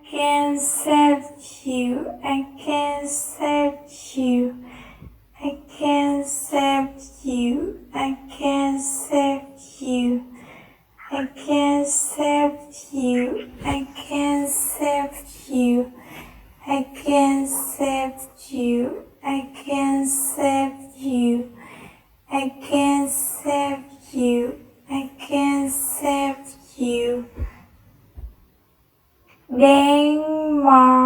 can accept you, I can accept you, I can accept you, I can accept you, I can accept you, I can accept you, I can accept you, I can accept you, I can accept you, I can accept you. Denmanrk.